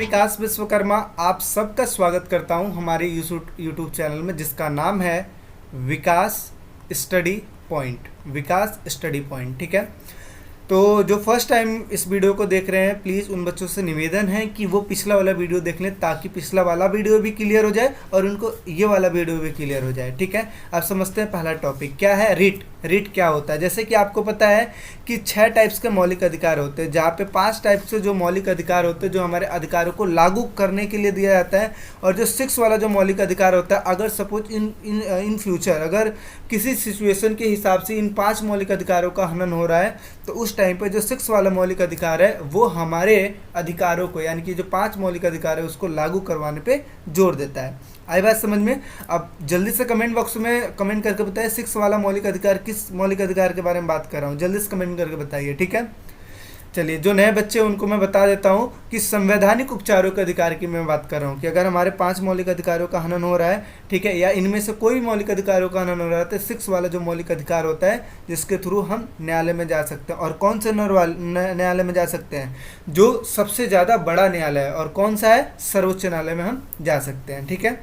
विकास विश्वकर्मा आप सबका स्वागत करता हूं हमारे यूट्यूब चैनल में, जिसका नाम है विकास स्टडी पॉइंट। विकास स्टडी पॉइंट, ठीक है। तो जो फर्स्ट टाइम इस वीडियो को देख रहे हैं, प्लीज़ उन बच्चों से निवेदन है कि वो पिछला वाला वीडियो देख लें, ताकि पिछला वाला वीडियो भी क्लियर हो जाए और उनको ये वाला वीडियो भी क्लियर हो जाए, ठीक है। अब समझते हैं पहला टॉपिक क्या है। रीट क्या होता है। जैसे कि आपको पता है कि 6 टाइप्स के मौलिक अधिकार होते हैं, जहाँ पे 5 टाइप से जो मौलिक अधिकार होते हैं जो हमारे अधिकारों को लागू करने के लिए दिया जाता है, और जो 6 वाला जो मौलिक अधिकार होता है, अगर सपोज इन फ्यूचर अगर किसी सिचुएशन के हिसाब से इन 5 मौलिक अधिकारों का हनन हो रहा है, तो उस टाइम पे जो 6 वाला मौलिक अधिकार है वो हमारे अधिकारों को, यानी कि जो 5 मौलिक अधिकार है उसको लागू करवाने पे जोर देता है। आई बात समझ में। अब जल्दी से कमेंट बॉक्स में कमेंट करके बताइए 6 वाला मौलिक अधिकार किस मौलिक अधिकार के बारे में बात कर रहा हूँ, जल्दी से कमेंट करके बताइए, ठीक है। चलिए, जो नए बच्चे उनको मैं बता देता हूँ कि संवैधानिक उपचारों के अधिकार की मैं बात कर रहा हूँ कि अगर हमारे 5 मौलिक अधिकारों का हनन हो रहा है, ठीक है, या इनमें से कोई भी मौलिक अधिकारों का हनन हो रहा है, तो 6 वाला जो मौलिक अधिकार होता है जिसके थ्रू हम न्यायालय में जा सकते हैं। और कौन से न्यायालय में जा सकते हैं? जो सबसे ज़्यादा बड़ा न्यायालय है। और कौन सा है? सर्वोच्च न्यायालय में हम जा सकते हैं, ठीक है।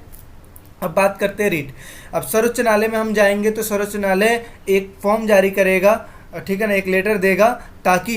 अब बात करते हैं रीट। अब सर्वोच्च न्यायालय में हम जाएंगे तो सर्वोच्च न्यायालय एक फॉर्म जारी करेगा, ठीक है ना, एक लेटर देगा, ताकि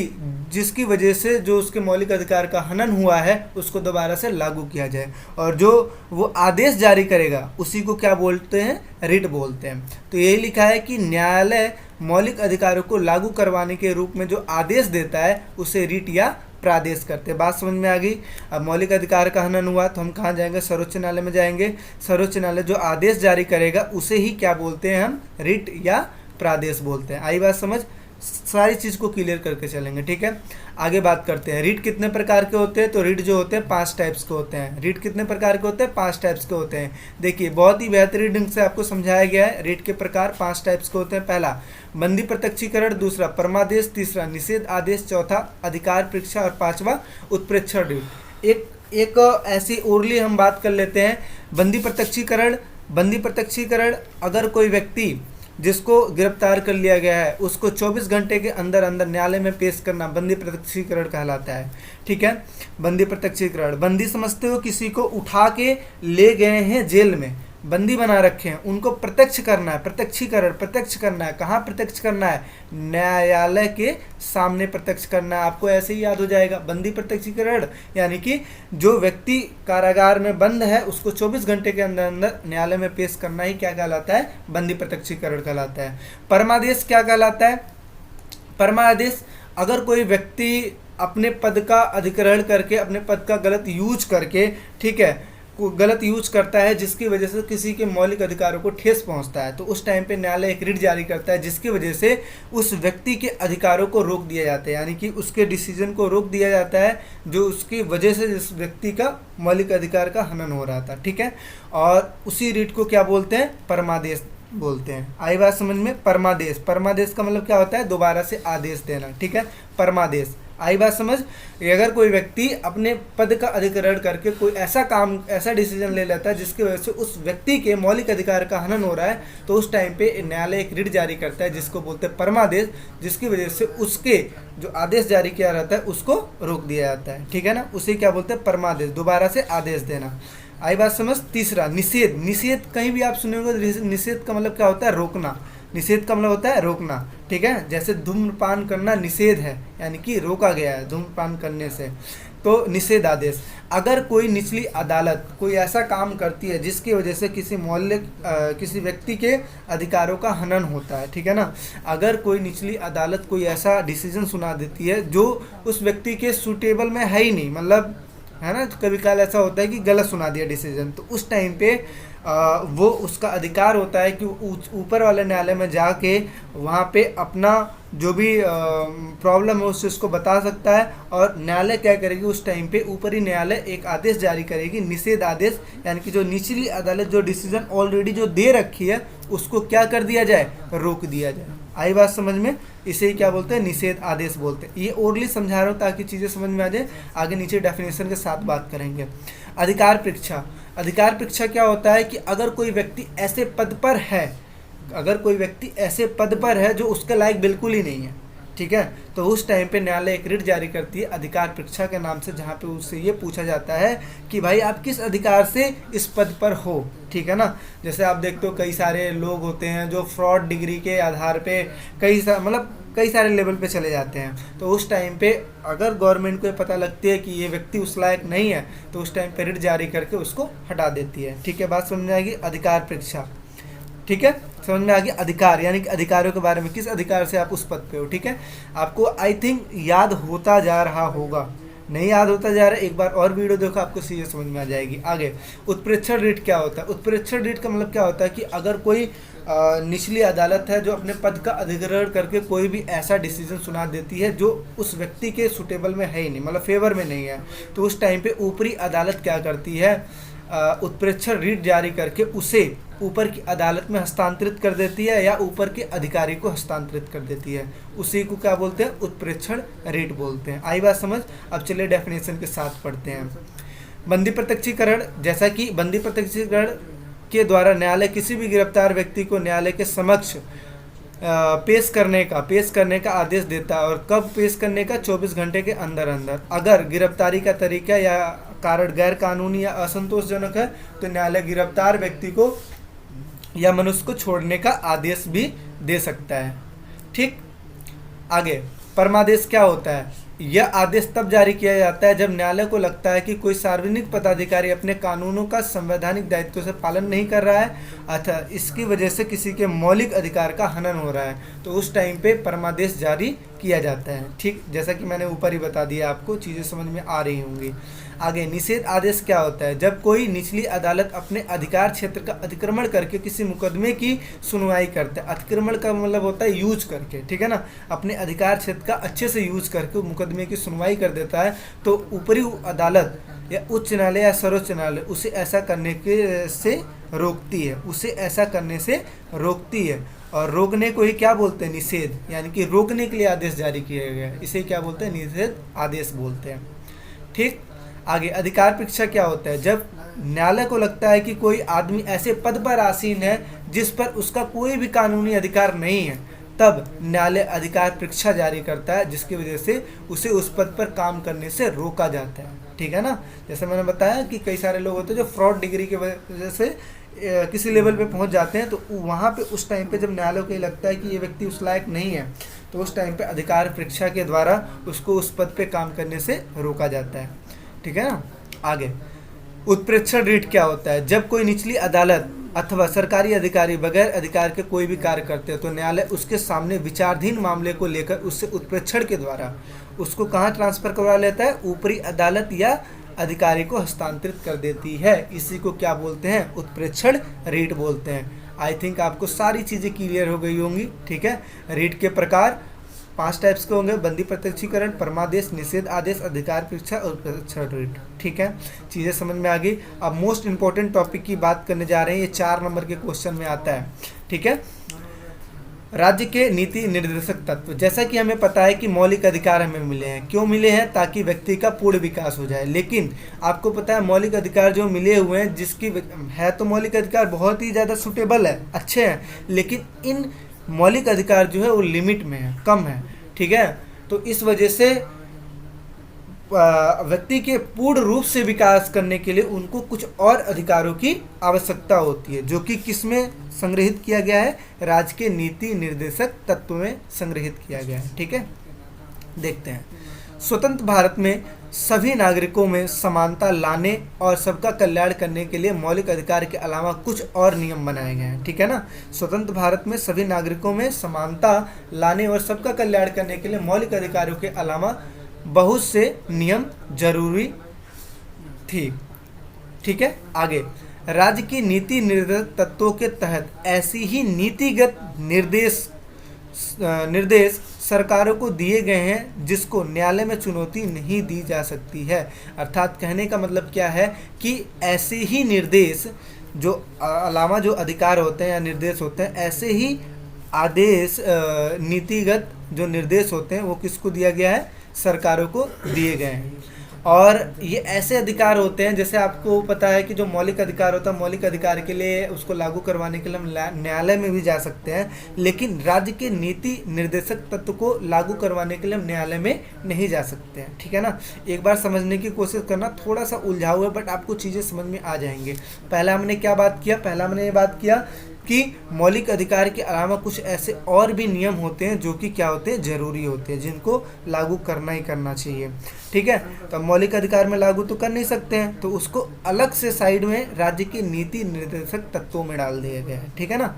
जिसकी वजह से जो उसके मौलिक अधिकार का हनन हुआ है उसको दोबारा से लागू किया जाए। और जो वो आदेश जारी करेगा उसी को क्या बोलते हैं? रिट बोलते हैं। तो यही लिखा है कि न्यायालय मौलिक अधिकारों को लागू करवाने के रूप में जो आदेश देता है उसे रिट या प्रादेश करते हैं। बात समझ में आ गई। अब मौलिक अधिकार का हनन हुआ तो हम कहाँ जाएंगे? सर्वोच्च न्यायालय में जाएंगे। सर्वोच्च न्यायालय जो आदेश जारी करेगा उसे ही क्या बोलते हैं? हम रिट या प्रादेश बोलते हैं। आई बात समझ? सारी चीज़ को क्लियर करके चलेंगे, ठीक है। आगे बात करते हैं रीट कितने प्रकार के होते हैं। तो रीट जो होते हैं 5 टाइप्स के होते हैं। रीट कितने प्रकार के होते हैं? 5 टाइप्स के होते हैं। देखिए, बहुत ही बेहतरीन ढंग से आपको समझाया गया है। रीट के प्रकार 5 टाइप्स के होते हैं। पहला बंदी प्रत्यक्षीकरण, दूसरा परमादेश, तीसरा निषेध आदेश, चौथा अधिकार परीक्षा और 5वां उत्प्रेक्षण रीट। एक ऐसी ओरली हम बात कर लेते हैं। बंदी प्रत्यक्षीकरण अगर कोई व्यक्ति जिसको गिरफ्तार कर लिया गया है उसको 24 घंटे के अंदर अंदर न्यायालय में पेश करना बंदी प्रत्यक्षीकरण कहलाता है, ठीक है। बंदी प्रत्यक्षीकरण, बंदी समझते हो, किसी को उठा के ले गए हैं जेल में, बंदी बना रखे हैं, उनको प्रत्यक्ष करना है। प्रत्यक्ष करना है। कहाँ प्रत्यक्ष करना है? न्यायालय के सामने प्रत्यक्ष करना है। आपको ऐसे ही याद हो जाएगा। बंदी प्रत्यक्षीकरण यानी कि जो व्यक्ति कारागार में बंद है उसको 24 घंटे के अंदर अंदर न्यायालय में पेश करना ही क्या कहलाता है? बंदी प्रत्यक्षीकरण कहलाता है। परमादेश क्या कहलाता है? परमादेश अगर कोई व्यक्ति अपने पद का अधिग्रहण करके, अपने पद का गलत यूज करके, ठीक है, गलत यूज करता है जिसकी वजह से किसी के मौलिक अधिकारों को ठेस पहुंचता है, तो उस टाइम पे न्यायालय एक रिट जारी करता है जिसकी वजह से उस व्यक्ति के अधिकारों को रोक दिया जाता है, यानी कि उसके डिसीजन को रोक दिया जाता है जो उसकी वजह से जिस व्यक्ति का मौलिक अधिकार का हनन हो रहा था, ठीक है। और उसी रिट को क्या बोलते हैं? परमादेश बोलते हैं। आई बात समझ में? परमादेश का मतलब क्या होता है? दोबारा से आदेश देना, ठीक है, परमादेश। आई बात समझ? अगर कोई व्यक्ति अपने पद का अधिग्रहण करके कोई ऐसा डिसीजन ले लेता है जिसकी वजह से उस व्यक्ति के मौलिक अधिकार का हनन हो रहा है, तो उस टाइम पे न्यायालय एक रिट जारी करता है जिसको बोलते हैं परमादेश, जिसकी वजह से उसके जो आदेश जारी किया रहता है उसको रोक दिया जाता है, ठीक है ना। उसे क्या बोलते हैं? परमादेश, दोबारा से आदेश देना। आई बात समझ? तीसरा निषेध कहीं भी आप सुनेंगे तो निषेध का मतलब क्या होता है? रोकना। निषेध का मतलब होता है रोकना, ठीक है। जैसे धूम्रपान करना निषेध है, यानी कि रोका गया है धूम्रपान करने से। तो निषेध आदेश, अगर कोई निचली अदालत कोई ऐसा काम करती है जिसकी वजह से किसी व्यक्ति के अधिकारों का हनन होता है, ठीक है ना, अगर कोई निचली अदालत कोई ऐसा डिसीजन सुना देती है जो उस व्यक्ति के सूटेबल में है ही नहीं, मतलब है ना, कभी काल ऐसा होता है कि गलत सुना दिया डिसीजन, तो उस टाइम पे वो उसका अधिकार होता है कि ऊपर वाले न्यायालय में जाके वहाँ पे अपना जो भी प्रॉब्लम है उससे उसको बता सकता है। और न्यायालय क्या करेगी उस टाइम पे? ऊपरी न्यायालय एक आदेश जारी करेगी, निषेध आदेश, यानी कि जो निचली अदालत जो डिसीजन ऑलरेडी जो दे रखी है उसको क्या कर दिया जाए? रोक दिया जाए। आई बात समझ में? इसे ही क्या बोलते हैं? निषेध आदेश बोलते हैं। ये ओरली समझा रहा हूँ ताकि चीज़ें समझ में आ जाए, आगे नीचे डेफिनेशन के साथ बात करेंगे। अधिकार परीक्षा क्या होता है कि अगर कोई व्यक्ति ऐसे पद पर है जो उसके लायक बिल्कुल ही नहीं है, ठीक है। तो उस टाइम पे न्यायालय एक रिट जारी करती है अधिकार परीक्षा के नाम से, जहाँ पे उससे ये पूछा जाता है कि भाई आप किस अधिकार से इस पद पर हो, ठीक है ना। जैसे आप देखते हो कई सारे लोग होते हैं जो फ्रॉड डिग्री के आधार पे कई सारे लेवल पे चले जाते हैं। तो उस टाइम पे अगर गवर्नमेंट को ये पता लगती है कि ये व्यक्ति उस लायक नहीं है, तो उस टाइम पे रिट जारी करके उसको हटा देती है। ठीक है, बात समझ में आएगी। अधिकार परीक्षा, ठीक है, समझ में आ गया। अधिकार यानी कि अधिकारों के बारे में, किस अधिकार से आप उस पद पे हो। ठीक है, आपको आई थिंक याद होता जा रहा होगा, नहीं याद होता जा रहा है, एक बार और वीडियो देखो, आपको सीधे समझ में आ जाएगी। आगे, उत्प्रेक्षण रिट क्या होता है। उत्प्रेक्षण रिट का मतलब क्या होता है कि अगर कोई निचली अदालत है जो अपने पद का अधिग्रहण करके कोई भी ऐसा डिसीजन सुना देती है जो उस व्यक्ति के सुटेबल में है ही नहीं, मतलब फेवर में नहीं है, तो उस टाइम पे ऊपरी अदालत क्या करती है, उत्प्रेक्षण रिट जारी करके उसे ऊपर की अदालत में हस्तांतरित कर देती है या ऊपर के अधिकारी को हस्तांतरित कर देती है। उसी को क्या बोलते हैं, उत्प्रेक्षण रिट बोलते हैं। आई बात समझ। अब चलिए डेफिनेशन के साथ पढ़ते हैं। बंदी प्रत्यक्षीकरण, जैसा कि बंदी प्रत्यक्षीकरण के द्वारा न्यायालय किसी भी गिरफ्तार व्यक्ति को न्यायालय के समक्ष पेश करने का आदेश देता है। और कब पेश करने का, 24 घंटे के अंदर अंदर। अगर गिरफ्तारी का तरीका या कारण गैर कानूनी या असंतोषजनक है तो न्यायालय गिरफ्तार व्यक्ति को या मनुष्य को छोड़ने का आदेश भी दे सकता है। ठीक, आगे, परमादेश क्या होता है। यह आदेश तब जारी किया जाता है जब न्यायालय को लगता है कि कोई सार्वजनिक पदाधिकारी अपने कानूनों का संवैधानिक दायित्व से पालन नहीं कर रहा है अथवा इसकी वजह से किसी के मौलिक अधिकार का हनन हो रहा है, तो उस टाइम पे परमादेश जारी किया जाता है। ठीक, जैसा कि मैंने ऊपर ही बता दिया, आपको चीज़ें समझ में आ रही होंगी। आगे, निषेध आदेश क्या होता है। जब कोई निचली अदालत अपने अधिकार क्षेत्र का अतिक्रमण करके किसी मुकदमे की सुनवाई करता है, अतिक्रमण का मतलब होता है यूज करके, ठीक है ना, अपने अधिकार क्षेत्र का अच्छे से यूज करके मुकदमे की सुनवाई कर देता है, तो ऊपरी अदालत या उच्च न्यायालय या सर्वोच्च न्यायालय उसे ऐसा करने के से रोकती है, उसे ऐसा करने से रोकती है। और रोकने को ही क्या बोलते हैं, निषेध, यानी कि रोकने के लिए आदेश जारी किया गया है, इसे क्या बोलते हैं, निषेध आदेश बोलते हैं। ठीक, आगे, अधिकार परीक्षा क्या होता है। जब न्यायालय को लगता है कि कोई आदमी ऐसे पद पर आसीन है जिस पर उसका कोई भी कानूनी अधिकार नहीं है, तब न्यायालय अधिकार परीक्षा जारी करता है, जिसकी वजह से उसे उस पद पर काम करने से रोका जाता है। ठीक है ना, जैसे मैंने बताया कि कई सारे लोग होते हैं जो फ्रॉड डिग्री की वजह से किसी लेवल पे पहुंच जाते हैं, तो वहाँ पे उस टाइम पे जब न्यायालय को ये लगता है कि ये व्यक्ति उस लायक नहीं है, तो उस टाइम पे अधिकार परीक्षा के द्वारा उसको उस पद पे काम करने से रोका जाता है। ठीक है ना। आगे, उत्प्रेक्षण रिट क्या होता है। जब कोई निचली अदालत अथवा सरकारी अधिकारी बगैर अधिकार के कोई भी कार्य करते हैं, तो न्यायालय उसके सामने विचाराधीन मामले को लेकर उससे उत्प्रेक्षण के द्वारा उसको कहाँ ट्रांसफर करवा लेता है, ऊपरी अदालत या अधिकारी को हस्तांतरित कर देती है। इसी को क्या बोलते हैं, उत्प्रेक्षण रिट बोलते हैं। आई थिंक आपको सारी चीज़ें क्लियर हो गई होंगी। ठीक है, रिट के प्रकार 5 टाइप्स के होंगे, बंदी प्रत्यक्षीकरण, परमादेश, निषेध आदेश, अधिकार परीक्षा और उत्प्रेक्षण रिट। ठीक है, चीज़ें समझ में आ गई। अब मोस्ट इंपॉर्टेंट टॉपिक की बात करने जा रहे हैं, ये 4 नंबर के क्वेश्चन में आता है। ठीक है, राज्य के नीति निर्देशक तत्व। जैसा कि हमें पता है कि मौलिक अधिकार हमें मिले हैं, क्यों मिले हैं, ताकि व्यक्ति का पूर्ण विकास हो जाए। लेकिन आपको पता है मौलिक अधिकार जो मिले हुए हैं, जिसकी है तो मौलिक अधिकार बहुत ही ज़्यादा सूटेबल है, अच्छे हैं, लेकिन इन मौलिक अधिकार जो है वो लिमिट में है, कम है। ठीक है, तो इस वजह से व्यक्ति के पूर्ण रूप से विकास करने के लिए उनको कुछ और अधिकारों की आवश्यकता होती है, जो कि किस में संग्रहित किया गया है, राज्य के नीति निर्देशक तत्व में संग्रहित किया गया है। ठीक है, देखते हैं। स्वतंत्र भारत में सभी नागरिकों में समानता लाने और सबका कल्याण करने के लिए मौलिक अधिकार के अलावा कुछ और नियम बनाए गए हैं। ठीक है ना, स्वतंत्र भारत में सभी नागरिकों में समानता लाने और सबका कल्याण करने के लिए मौलिक अधिकारों के अलावा बहुत से नियम जरूरी थी। ठीक है, आगे, राज्य की नीति निर्देशक तत्वों के तहत ऐसी ही नीतिगत निर्देश सरकारों को दिए गए हैं जिसको न्यायालय में चुनौती नहीं दी जा सकती है। अर्थात कहने का मतलब क्या है कि ऐसे ही निर्देश जो अलावा जो अधिकार होते हैं या निर्देश होते हैं, ऐसे ही आदेश नीतिगत जो निर्देश होते हैं वो किसको दिया गया है, सरकारों को दिए गए हैं। और ये ऐसे अधिकार होते हैं, जैसे आपको पता है कि जो मौलिक अधिकार होता है, मौलिक अधिकार के लिए उसको लागू करवाने के लिए हम न्यायालय में भी जा सकते हैं, लेकिन राज्य के नीति निर्देशक तत्व को लागू करवाने के लिए हम न्यायालय में नहीं जा सकते हैं। ठीक है ना, एक बार समझने की कोशिश करना, थोड़ा सा उलझाऊ है बट आपको चीज़ें समझ में आ जाएंगे। पहला हमने क्या बात किया, पहला हमने ये बात किया कि मौलिक अधिकार के अलावा कुछ ऐसे और भी नियम होते हैं जो कि क्या होते हैं, जरूरी होते हैं, जिनको लागू करना ही करना चाहिए। ठीक है, तो मौलिक अधिकार में लागू तो कर नहीं सकते हैं, तो उसको अलग से साइड में राज्य के नीति निर्देशक तत्वों में डाल दिया गया है। ठीक है ना,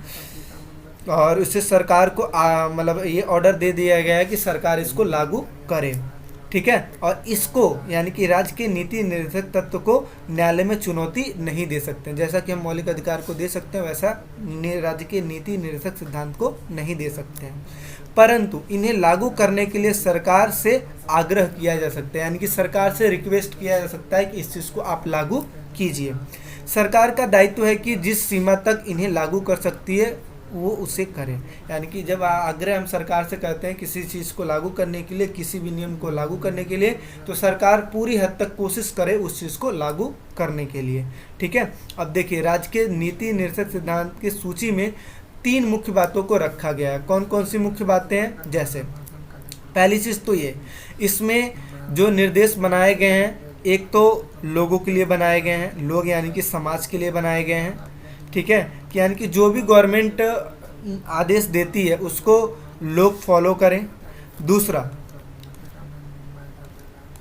और उससे सरकार को मतलब ये ऑर्डर दे दिया गया है कि सरकार इसको लागू करे। ठीक है, और इसको यानी कि राज्य के नीति निर्देशक तत्व को न्यायालय में चुनौती नहीं दे सकते, जैसा कि हम मौलिक अधिकार को दे सकते हैं वैसा राज्य के नीति निर्देशक सिद्धांत को नहीं दे सकते हैं। परंतु इन्हें लागू करने के लिए सरकार से आग्रह किया जा सकता है, यानी कि सरकार से रिक्वेस्ट किया जा सकता है कि इस चीज़ को आप लागू कीजिए। सरकार का दायित्व है कि जिस सीमा तक इन्हें लागू कर सकती है वो उसे करें, यानी कि जब आग्रह हम सरकार से करते हैं किसी चीज़ को लागू करने के लिए, किसी भी नियम को लागू करने के लिए, तो सरकार पूरी हद तक कोशिश करे उस चीज़ को लागू करने के लिए। ठीक है, अब देखिए राज्य के नीति निर्देशक सिद्धांत की सूची में 3 मुख्य बातों को रखा गया है। कौन कौन सी मुख्य बातें हैं, जैसे पहली चीज़ तो ये, इसमें जो निर्देश बनाए गए हैं एक तो लोगों के लिए बनाए गए हैं, लोग यानी कि समाज के लिए बनाए गए हैं। ठीक है, कि यानी कि जो भी गवर्नमेंट आदेश देती है उसको लोग फॉलो करें। दूसरा,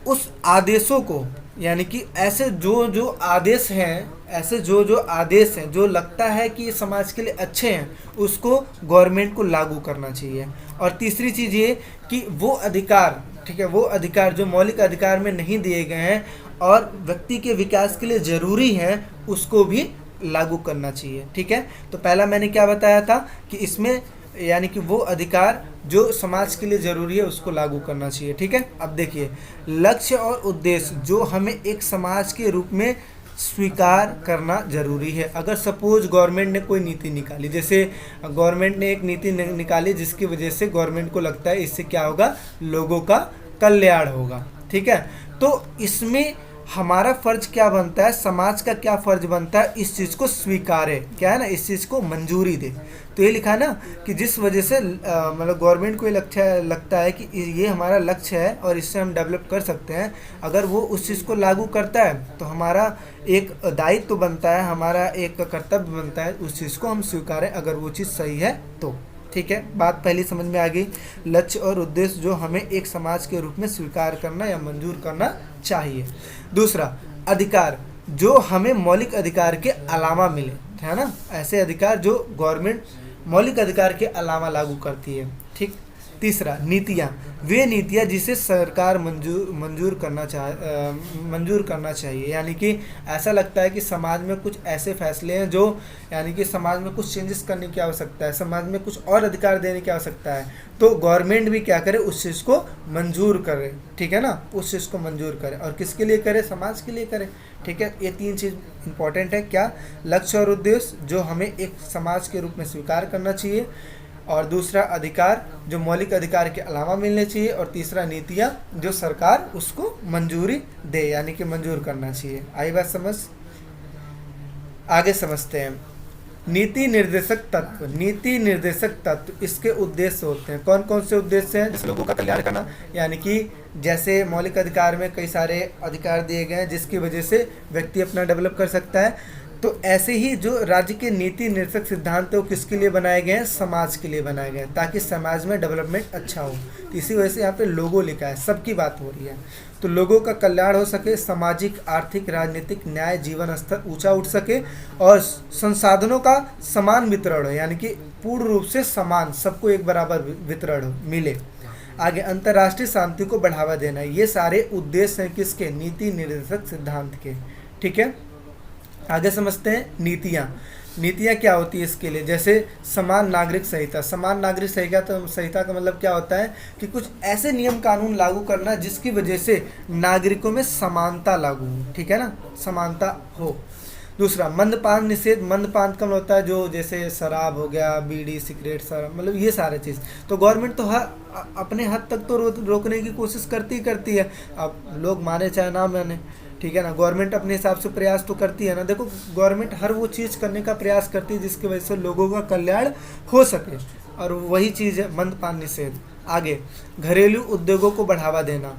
उस आदेशों को यानी कि ऐसे जो जो आदेश हैं, ऐसे जो जो आदेश हैं जो लगता है कि ये समाज के लिए अच्छे हैं, उसको गवर्नमेंट को लागू करना चाहिए। और तीसरी चीज़ ये कि वो अधिकार, ठीक है, वो अधिकार जो मौलिक अधिकार में नहीं दिए गए हैं और व्यक्ति के विकास के लिए ज़रूरी हैं, उसको भी लागू करना चाहिए। ठीक है, तो पहला मैंने क्या बताया था कि इसमें यानी कि वो अधिकार जो समाज के लिए ज़रूरी है उसको लागू करना चाहिए। ठीक है, अब देखिए लक्ष्य और उद्देश्य जो हमें एक समाज के रूप में स्वीकार करना जरूरी है। अगर सपोज गवर्नमेंट ने कोई नीति निकाली, जैसे गवर्नमेंट ने एक नीति निकाली जिसकी वजह से गवर्नमेंट को लगता है इससे क्या होगा, लोगों का कल्याण होगा। ठीक है, तो इसमें हमारा फर्ज क्या बनता है, समाज का क्या फर्ज बनता है, इस चीज़ को स्वीकारे, क्या है ना, इस चीज़ को मंजूरी दे। तो ये लिखा है ना कि जिस वजह से मतलब गवर्नमेंट को ये लगता है कि ये हमारा लक्ष्य है और इससे हम डेवलप कर सकते हैं, अगर वो उस चीज़ को लागू करता है तो हमारा एक दायित्व बनता है, हमारा एक कर्तव्य बनता है उस चीज़ को हम स्वीकारें, अगर वो चीज़ सही है तो। ठीक है, बात पहली समझ में आ गई, लक्ष्य और उद्देश्य जो हमें एक समाज के रूप में स्वीकार करना या मंजूर करना चाहिए। दूसरा, अधिकार जो हमें मौलिक अधिकार के अलावा मिले, है ना, ऐसे अधिकार जो गवर्नमेंट मौलिक अधिकार के अलावा लागू करती है। ठीक, तीसरा, नीतियाँ, वे नीतियाँ जिसे सरकार मंजूर करना चाहिए, यानी कि ऐसा लगता है कि समाज में कुछ ऐसे फैसले हैं जो यानी कि समाज में कुछ चेंजेस करने की आवश्यकता है, समाज में कुछ और अधिकार देने की आवश्यकता है, तो गवर्नमेंट भी क्या करे, उस चीज़ को मंजूर करे। ठीक है ना, उस चीज़ को मंजूर करे, और किसके लिए करे, समाज के लिए करे। ठीक है, ये 3 चीज़ इंपॉर्टेंट है, क्या, लक्ष्य और उद्देश्य जो हमें एक समाज के रूप में स्वीकार करना चाहिए, और दूसरा अधिकार जो मौलिक अधिकार के अलावा मिलने चाहिए, और तीसरा नीतियाँ जो सरकार उसको मंजूरी दे, यानी कि मंजूर करना चाहिए। आई बात समझ, आगे समझते हैं। नीति निर्देशक तत्व, नीति निर्देशक तत्व इसके उद्देश्य होते हैं। कौन कौन से उद्देश्य हैं, जैसे लोगों का कल्याण करना, यानी कि जैसे मौलिक अधिकार में कई सारे अधिकार दिए गए हैं जिसकी वजह से व्यक्ति अपना डेवलप कर सकता है, तो ऐसे ही जो राज्य के नीति निर्देशक सिद्धांत है वो किसके लिए बनाए गए हैं, समाज के लिए बनाए गए हैं, ताकि समाज में डेवलपमेंट अच्छा हो। तो इसी वजह से यहाँ पे लोगों लिखा है, सबकी बात हो रही है, तो लोगों का कल्याण हो सके, सामाजिक, आर्थिक, राजनीतिक न्याय, जीवन स्तर ऊंचा उठ सके, और संसाधनों का समान वितरण हो, यानी कि पूर्ण रूप से समान, सबको एक बराबर वितरण मिले। आगे, अंतर्राष्ट्रीय शांति को बढ़ावा देना, ये सारे उद्देश्य हैं किसके, नीति निर्देशक सिद्धांत के। ठीक है, आगे समझते हैं नीतियाँ। नीतियाँ क्या होती है इसके लिए, जैसे समान नागरिक संहिता। समान नागरिक संहिता का मतलब क्या होता है कि कुछ ऐसे नियम कानून लागू करना जिसकी वजह से नागरिकों में समानता लागू हो। ठीक है ना, समानता हो। दूसरा मंदपान निषेध, मंदपान का मतलब होता है जो जैसे शराब हो गया, बीड़ी, सिगरेट, शराब, मतलब ये सारे चीज़। तो गवर्नमेंट तो अपने हद तक तो रोकने की कोशिश करती है। अब लोग माने चाहे ना माने, ठीक है ना, गवर्नमेंट अपने हिसाब से प्रयास तो करती है ना। देखो गवर्नमेंट हर वो चीज़ करने का प्रयास करती है जिसकी वजह से लोगों का कल्याण हो सके, और वही चीज़ है मंदपान निषेध। आगे घरेलू उद्योगों को बढ़ावा देना,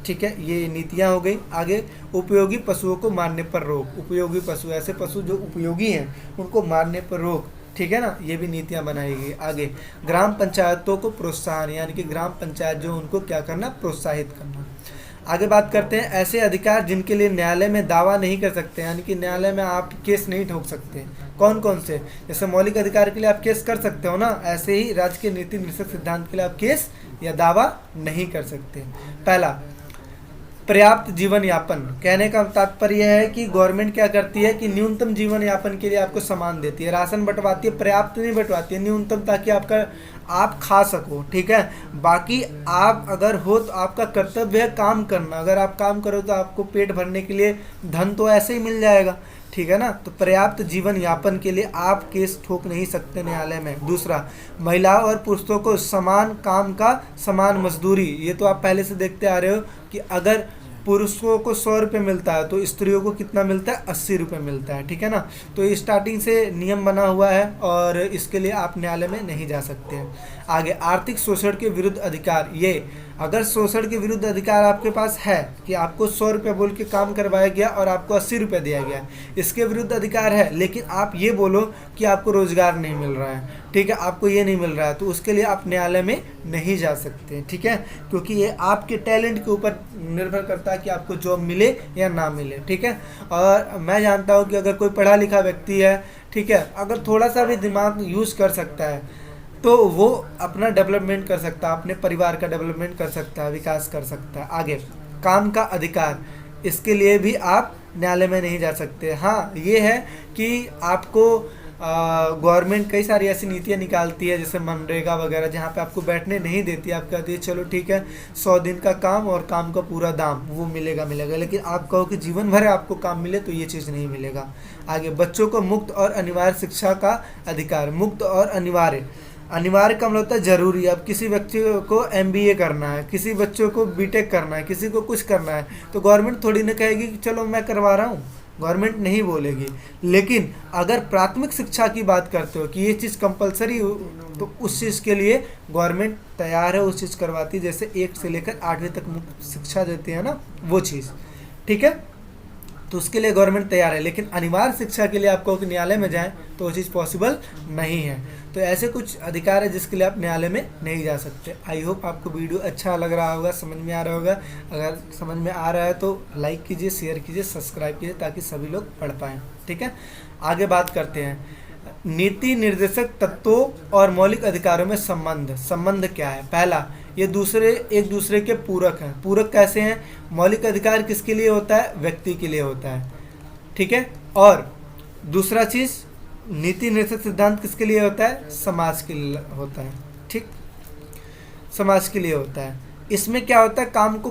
ठीक है, ये नीतियाँ हो गई। आगे उपयोगी पशुओं को मारने पर रोक, उपयोगी पशु ऐसे पशु जो उपयोगी हैं उनको मारने पर रोक, ठीक है ना, ये भी नीतियाँ बनाई गई। आगे ग्राम पंचायतों को प्रोत्साहन, यानी कि ग्राम पंचायत जो उनको क्या करना, प्रोत्साहित करना। आगे बात करते हैं ऐसे अधिकार जिनके लिए न्यायालय में दावा नहीं कर सकते, यानी कि न्यायालय में आप केस नहीं ठोक सकते। कौन कौन से? जैसे मौलिक अधिकार के लिए आप केस कर सकते हो ना, ऐसे ही राज्य के नीति निर्देशक सिद्धांत के लिए आप केस या दावा नहीं कर सकते। पहला, पर्याप्त जीवन यापन, कहने का तात्पर्य है कि गवर्नमेंट क्या करती है कि न्यूनतम जीवन यापन के लिए आपको सामान देती है, राशन बंटवाती है, पर्याप्त नहीं बंटवाती है, न्यूनतम, ताकि आप खा सको, ठीक है। बाकी आप अगर हो तो आपका कर्तव्य है काम करना, अगर आप काम करो तो आपको पेट भरने के लिए धन तो ऐसे ही मिल जाएगा, ठीक है ना। तो पर्याप्त जीवन यापन के लिए आप केस ठोक नहीं सकते न्यायालय में। दूसरा, महिलाओं और पुरुषों को समान काम का समान मजदूरी, ये तो आप पहले से देखते आ रहे हो कि अगर पुरुषों को 100 रुपये मिलता है तो स्त्रियों को कितना मिलता है, 80 रुपये मिलता है, ठीक है ना। तो ये स्टार्टिंग से नियम बना हुआ है और इसके लिए आप न्यायालय में नहीं जा सकते हैं। आगे आर्थिक शोषण के विरुद्ध अधिकार, ये अगर शोषण के विरुद्ध अधिकार आपके पास है कि आपको 100 रुपये बोल के काम करवाया गया और आपको 80 रुपये दिया गया, इसके विरुद्ध अधिकार है, लेकिन आप ये बोलो कि आपको रोजगार नहीं मिल रहा है, ठीक है, आपको ये नहीं मिल रहा है, तो उसके लिए आप न्यायालय में नहीं जा सकते, ठीक है, क्योंकि ये आपके टैलेंट के ऊपर निर्भर करता है कि आपको जॉब मिले या ना मिले, ठीक है। और मैं जानता हूँ कि अगर कोई पढ़ा लिखा व्यक्ति है, ठीक है, अगर थोड़ा सा भी दिमाग यूज़ कर सकता है तो वो अपना डेवलपमेंट कर सकता है, अपने परिवार का डेवलपमेंट कर सकता है, विकास कर सकता है। आगे काम का अधिकार, इसके लिए भी आप न्यायालय में नहीं जा सकते। हाँ, ये है कि आपको गवर्नमेंट कई सारी ऐसी नीतियाँ निकालती है जैसे मनरेगा वगैरह, जहाँ पे आपको बैठने नहीं देती, आप कहती है चलो ठीक है 100 दिन का काम और काम का पूरा दाम वो मिलेगा, लेकिन आप कहो कि जीवन भर आपको काम मिले तो ये चीज़ नहीं मिलेगा। आगे बच्चों को मुक्त और अनिवार्य शिक्षा का अधिकार, मुक्त और अनिवार्य, अनिवार्य का मतलब होता है जरूरी। अब किसी बच्चे को MBA करना है, किसी बच्चों को BTech करना है, किसी को कुछ करना है, तो गवर्नमेंट थोड़ी ना कहेगी कि चलो मैं करवा रहा हूँ, गवर्नमेंट नहीं बोलेगी। लेकिन अगर प्राथमिक शिक्षा की बात करते हो कि ये चीज़ कंपलसरी हो, तो उस चीज़ के लिए गवर्नमेंट तैयार है, उस चीज़ करवाती है, जैसे 1 से लेकर 8वीं तक मुफ्त शिक्षा देते हैं ना, वो चीज़, ठीक है, तो उसके लिए गवर्नमेंट तैयार है। लेकिन अनिवार्य शिक्षा के लिए आपको कि न्यायालय में जाएं तो वो चीज़ पॉसिबल नहीं है। तो ऐसे कुछ अधिकार है जिसके लिए आप न्यायालय में नहीं जा सकते। आई होप आपको वीडियो अच्छा लग रहा होगा, समझ में आ रहा होगा। अगर समझ में आ रहा है तो लाइक कीजिए, शेयर कीजिए, सब्सक्राइब कीजिए ताकि सभी लोग पढ़ पाएँ, ठीक है। आगे बात करते हैं नीति निर्देशक तत्वों और मौलिक अधिकारों में संबंध क्या है। पहला, ये एक दूसरे के पूरक हैं। पूरक कैसे हैं? मौलिक अधिकार किसके लिए होता है? व्यक्ति के लिए होता है, ठीक है। और दूसरा चीज़, नीति निर्देशक सिद्धांत किसके लिए होता है? समाज के लिए होता है, ठीक, समाज के लिए होता है। इसमें क्या होता है? काम को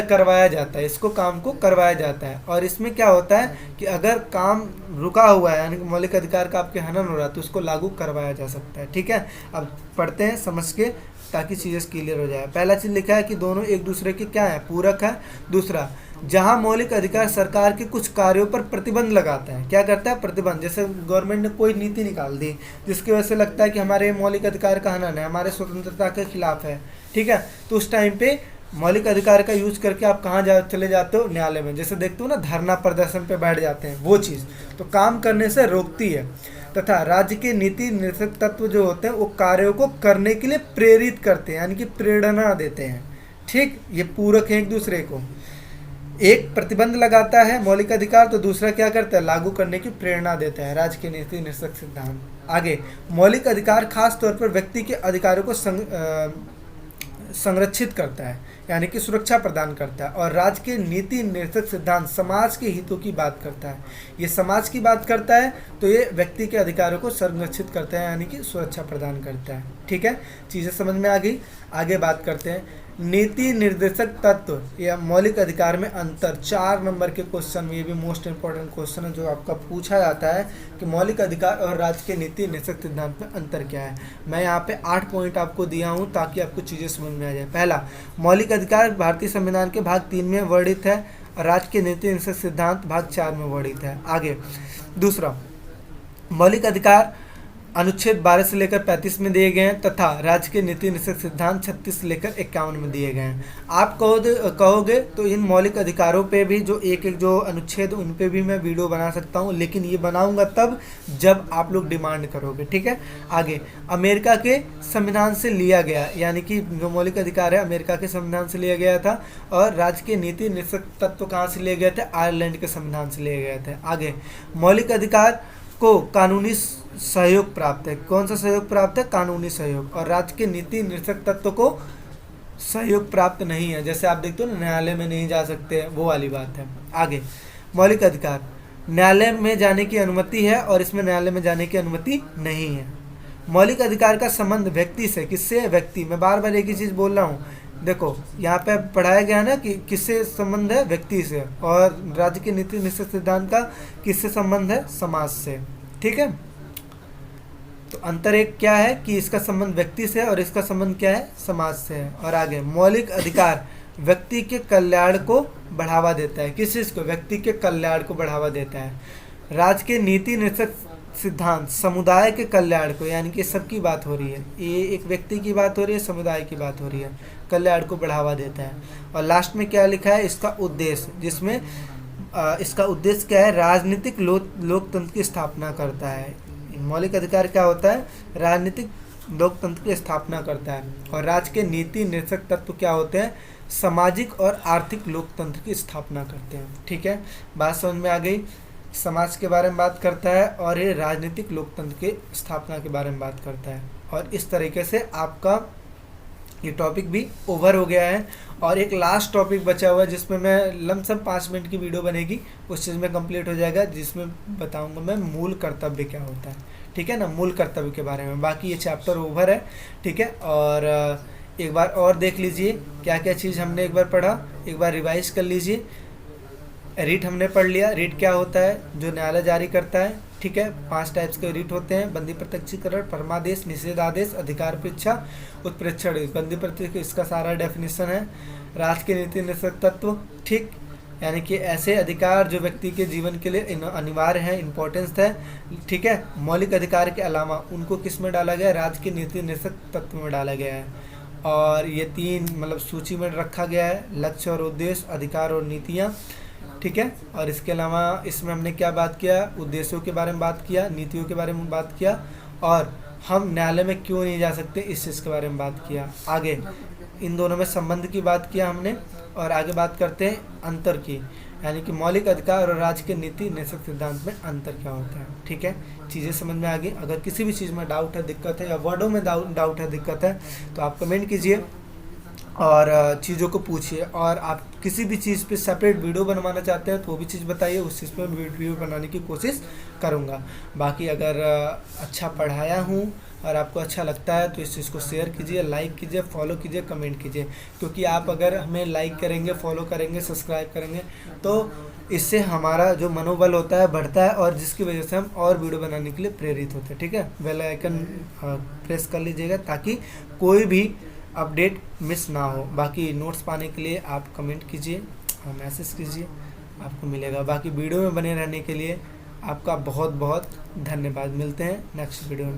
करवाया जाता है, इसको काम को करवाया जाता है। और इसमें क्या होता है कि अगर काम रुका हुआ है, यानी कि मौलिक अधिकार का आपके हनन हो रहा है, तो उसको लागू करवाया जा सकता है, ठीक है। अब पढ़ते हैं समझ के ताकि चीज़ें क्लियर हो जाए। पहला चीज़ लिखा है कि दोनों एक दूसरे के क्या है? पूरक है। दूसरा, जहां मौलिक अधिकार सरकार के कुछ कार्यों पर प्रतिबंध लगाता है। क्या करता है? प्रतिबंध। जैसे गवर्नमेंट ने कोई नीति निकाल दी जिसकी वजह से लगता है कि हमारे मौलिक अधिकार का हनन है, हमारे स्वतंत्रता के खिलाफ है, ठीक है, तो उस टाइम पे मौलिक अधिकार का यूज करके आप कहाँ चले जाते हो? न्यायालय में। जैसे देखते हो ना, धरना प्रदर्शन पे बैठ जाते हैं, वो चीज़ तो काम करने से रोकती है। तथा राज्य के नीति निर्देशक तत्व जो होते हैं वो कार्यों को करने के लिए प्रेरित करते हैं, यानी कि प्रेरणा देते हैं, ठीक। ये पूरक है एक दूसरे को। एक प्रतिबंध लगाता है मौलिक अधिकार, तो दूसरा क्या करता है? लागू करने की प्रेरणा देता है, राज्य के नीति निर्देशक सिद्धांत। आगे, मौलिक अधिकार खास तौर पर व्यक्ति के अधिकारों को संरक्षित करता है, यानी कि सुरक्षा प्रदान करता है। और राज्य के नीति निर्देशक सिद्धांत समाज के हितों की बात करता है। ये समाज की बात करता है तो ये व्यक्ति के अधिकारों को संरक्षित करता है, यानी कि सुरक्षा प्रदान करता है, ठीक है। चीज़ें समझ में आ गई। आगे बात करते हैं नीति निर्देशक तत्व या मौलिक अधिकार में अंतर, 4 नंबर के क्वेश्चन में, ये भी मोस्ट इंपॉर्टेंट क्वेश्चन है जो आपका पूछा जाता है कि मौलिक अधिकार और राज्य के नीति निर्देशक सिद्धांत में अंतर क्या है। मैं यहाँ पे 8 पॉइंट आपको दिया हूँ ताकि आपको चीज़ें समझ में आ जाए। पहला, मौलिक अधिकार भारतीय संविधान के भाग 3 में वर्णित है, राज्य के नीति निर्देशक सिद्धांत भाग 4 में वर्णित है। आगे दूसरा, मौलिक अधिकार अनुच्छेद 12 से लेकर 35 में दिए गए हैं तथा राज्य के नीति निर्देशक सिद्धांत 36 से लेकर 51 में दिए गए हैं। आप कहोगे तो इन मौलिक अधिकारों पे भी जो एक जो अनुच्छेद उन पे भी मैं वीडियो बना सकता हूँ, लेकिन ये बनाऊंगा तब जब आप लोग डिमांड करोगे, ठीक है। आगे, अमेरिका के संविधान से लिया गया, यानी कि जो मौलिक अधिकार है अमेरिका के संविधान से लिया गया था, और राज्य के नीति निर्देशक तत्व कहाँ से लिए गए थे, आयरलैंड के संविधान से लिए गए थे। आगे, मौलिक अधिकार को कानूनी सहयोग प्राप्त है, कौन सा सहयोग प्राप्त है, कानूनी सहयोग, और राज्य के नीति निर्देशक तत्व को सहयोग प्राप्त नहीं है, जैसे आप देखते हो ना न्यायालय में नहीं जा सकते, वो वाली बात है। आगे, मौलिक अधिकार, न्यायालय में जाने की अनुमति है और इसमें न्यायालय में जाने की अनुमति नहीं है। मौलिक अधिकार का संबंध व्यक्ति से, किससे, व्यक्ति, मैं बार बार एक ही चीज़ बोल रहा हूँ, देखो यहाँ पे पढ़ाया गया ना कि किससे संबंध है, व्यक्ति से, और राज्य के नीति निर्देशक सिद्धांत का किससे संबंध है, समाज से, ठीक है। तो अंतर एक क्या है कि इसका संबंध व्यक्ति से और इसका संबंध क्या है, समाज से है। और आगे, मौलिक अधिकार व्यक्ति के कल्याण को बढ़ावा देता है, किस चीज़ को, व्यक्ति के कल्याण को बढ़ावा देता है। राज्य के नीति निर्देशक सिद्धांत समुदाय के कल्याण को, यानी कि सबकी बात हो रही है, ये एक व्यक्ति की बात हो रही है, समुदाय की बात हो रही है, कल्याण को बढ़ावा देता है। और लास्ट में क्या लिखा है, इसका उद्देश्य, जिसमें इसका उद्देश्य क्या है, राजनीतिक लोकतंत्र की स्थापना करता है। मौलिक अधिकार क्या होता है, राजनीतिक लोकतंत्र की स्थापना करता है। और राज्य के नीति निर्देशक तत्व क्या होते हैं, सामाजिक और आर्थिक लोकतंत्र की स्थापना करते हैं, ठीक है। बात समझ में आ गई, समाज के बारे में बात करता है और ये राजनीतिक लोकतंत्र की स्थापना के बारे में बात करता है। और इस तरीके से आपका ये टॉपिक भी ओवर हो गया है। और एक लास्ट टॉपिक बचा हुआ है जिसमें मैं लमसम 5 मिनट की वीडियो बनेगी, उस चीज़ में कंप्लीट हो जाएगा, जिसमें बताऊंगा मैं मूल कर्तव्य क्या होता है, ठीक है ना, मूल कर्तव्य के बारे में। बाकी ये चैप्टर ओवर है, ठीक है। और एक बार और देख लीजिए क्या क्या चीज़ हमने एक बार पढ़ा, एक बार रिवाइज कर लीजिए। रीट हमने पढ़ लिया, रीट क्या होता है, जो न्यायालय जारी करता है, ठीक है। 5 टाइप्स के रीट होते हैं, बंदी प्रत्यक्षीकरण, परमादेश, निषेधादेश, अधिकार परीक्षा, उत्प्रेक्षण। बंदी प्रत्यक्ष, इसका सारा डेफिनेशन है। राज्य के नीति निर्देशक तत्व, ठीक, यानी कि ऐसे अधिकार जो व्यक्ति के जीवन के लिए अनिवार्य है, इम्पोर्टेंस है, ठीक है। मौलिक अधिकार के अलावा उनको किस में डाला गया है, राज्य के नीति निर्देशक तत्व में डाला गया है। और ये 3 मतलब सूची में रखा गया है, लक्ष्य और उद्देश्य, अधिकार और नीतियाँ, ठीक है। और इसके अलावा इसमें हमने क्या बात किया, उद्देश्यों के बारे में बात किया, नीतियों के बारे में बात किया, और हम न्यायालय में क्यों नहीं जा सकते इस चीज़ के बारे में बात किया। आगे इन दोनों में संबंध की बात किया हमने, और आगे बात करते हैं अंतर की, यानी कि मौलिक अधिकार और राज्य के नीति निर्देशक सिद्धांत में अंतर क्या होता है, ठीक है। चीज़ें समझ में आ गई। अगर किसी भी चीज़ में डाउट है, दिक्कत है, या वर्डों में डाउट है, दिक्कत है, तो आप कमेंट कीजिए और चीज़ों को पूछिए। और आप किसी भी चीज़ पे सेपरेट वीडियो बनवाना चाहते हैं तो वो भी चीज़ बताइए, उस चीज़ पे वीडियो बनाने की कोशिश करूँगा। बाकी अगर अच्छा पढ़ाया हूँ और आपको अच्छा लगता है तो इस चीज़ को शेयर कीजिए, लाइक कीजिए, फॉलो कीजिए, कमेंट कीजिए, क्योंकि आप अगर हमें लाइक करेंगे, फॉलो करेंगे, सब्सक्राइब करेंगे तो इससे हमारा जो मनोबल होता है बढ़ता है, और जिसकी वजह से हम और वीडियो बनाने के लिए प्रेरित होते हैं, ठीक है। बेल आइकन प्रेस कर लीजिएगा ताकि कोई भी अपडेट मिस ना हो। बाकी नोट्स पाने के लिए आप कमेंट कीजिए, मैसेज कीजिए, आपको मिलेगा। बाकी वीडियो में बने रहने के लिए आपका बहुत बहुत धन्यवाद। मिलते हैं नेक्स्ट वीडियो में।